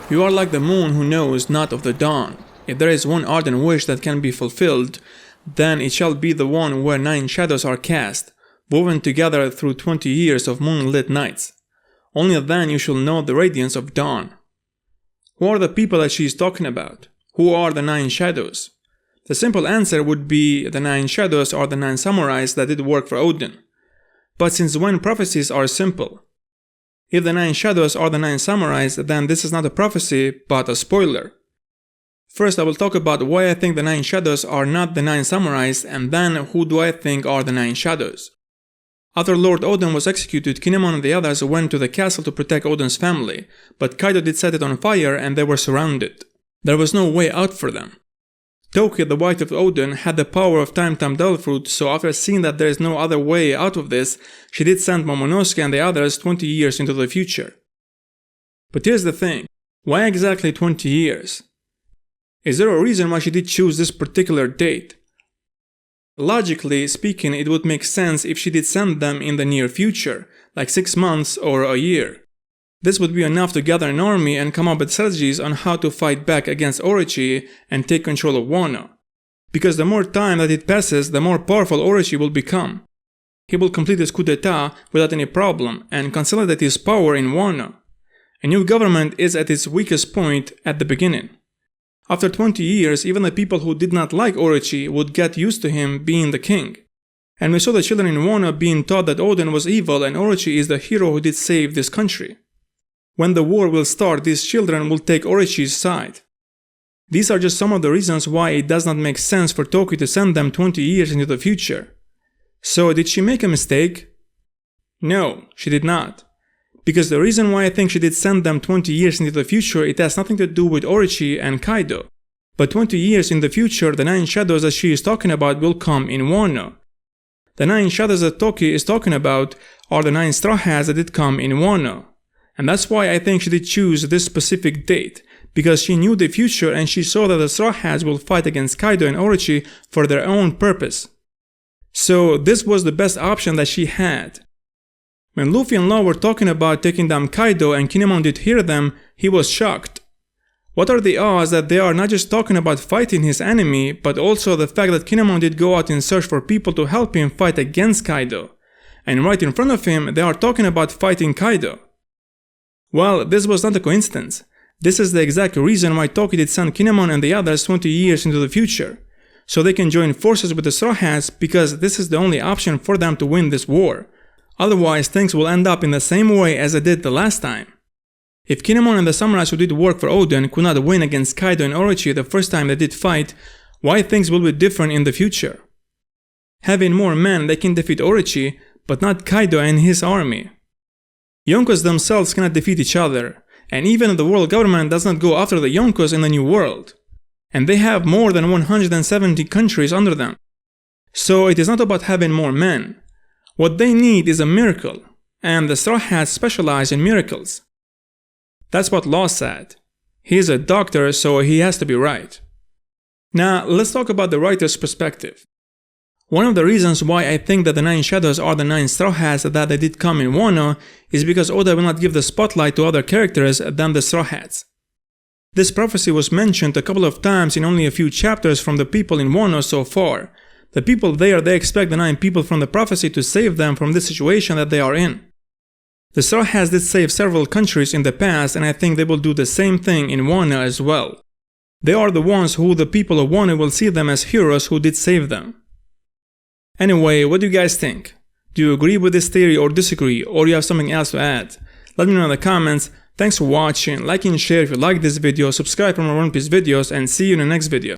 You are like the moon who knows not of the dawn. If there is one ardent wish that can be fulfilled, then it shall be the one where 9 shadows are cast, woven together through 20 years of moonlit nights. Only then you shall know the radiance of dawn. Who are the people that she is talking about? Who are the 9 shadows? The simple answer would be the 9 shadows are the 9 samurais that did work for Odin. But since when prophecies are simple? If the 9 shadows are the 9 samurais, then this is not a prophecy, but a spoiler. First I will talk about why I think the 9 shadows are not the 9 samurais, and then who do I think are the 9 shadows. After Lord Odin was executed, Kinemon and the others went to the castle to protect Odin's family, but Kaido did set it on fire and they were surrounded. There was no way out for them. Toki, the wife of Odin, had the power of Time Devil Fruit, so after seeing that there is no other way out of this, she did send Momonosuke and the others 20 years into the future. But here's the thing, why exactly 20 years? Is there a reason why she did choose this particular date? Logically speaking, it would make sense if she did send them in the near future, like 6 months or a year. This would be enough to gather an army and come up with strategies on how to fight back against Orochi and take control of Wano. Because the more time that it passes, the more powerful Orochi will become. He will complete his coup d'etat without any problem and consolidate his power in Wano. A new government is at its weakest point at the beginning. After 20 years, even the people who did not like Orochi would get used to him being the king. And we saw the children in Wano being taught that Odin was evil and Orochi is the hero who did save this country. When the war will start, these children will take Orochi's side. These are just some of the reasons why it does not make sense for Toki to send them 20 years into the future. So did she make a mistake? No, she did not. Because the reason why I think she did send them 20 years into the future, it has nothing to do with Orochi and Kaido. But 20 years in the future, the 9 shadows that she is talking about will come in Wano. The 9 shadows that Toki is talking about are the 9 straw hats that did come in Wano. And that's why I think she did choose this specific date, because she knew the future and she saw that the Straw Hats will fight against Kaido and Orochi for their own purpose. So this was the best option that she had. When Luffy and Law were talking about taking down Kaido and Kinemon did hear them, he was shocked. What are the odds that they are not just talking about fighting his enemy, but also the fact that Kinemon did go out in search for people to help him fight against Kaido. And right in front of him, they are talking about fighting Kaido. Well, this was not a coincidence. This is the exact reason why Toki did send Kinemon and the others 20 years into the future. So they can join forces with the Straw Hats because this is the only option for them to win this war. Otherwise, things will end up in the same way as they did the last time. If Kinemon and the samurais who did work for Odin could not win against Kaido and Orochi the first time they did fight, why things will be different in the future? Having more men, they can defeat Orochi, but not Kaido and his army. Yonkos themselves cannot defeat each other, and even the world government does not go after the Yonkos in the New World. And they have more than 170 countries under them. So it is not about having more men. What they need is a miracle, and the Straw Hats specialize in miracles. That's what Law said. He is a doctor, so he has to be right. Now, let's talk about the writer's perspective. One of the reasons why I think that the 9 shadows are the 9 straw hats that they did come in Wano is because Oda will not give the spotlight to other characters than the straw hats. This prophecy was mentioned a couple of times in only a few chapters from the people in Wano so far. The people there, they expect the 9 people from the prophecy to save them from this situation that they are in. The straw hats did save several countries in the past, and I think they will do the same thing in Wano as well. They are the ones who the people of Wano will see them as heroes who did save them. Anyway, what do you guys think? Do you agree with this theory or disagree, or you have something else to add? Let me know in the comments. Thanks for watching, like and share if you like this video, subscribe for more One Piece videos, and see you in the next video.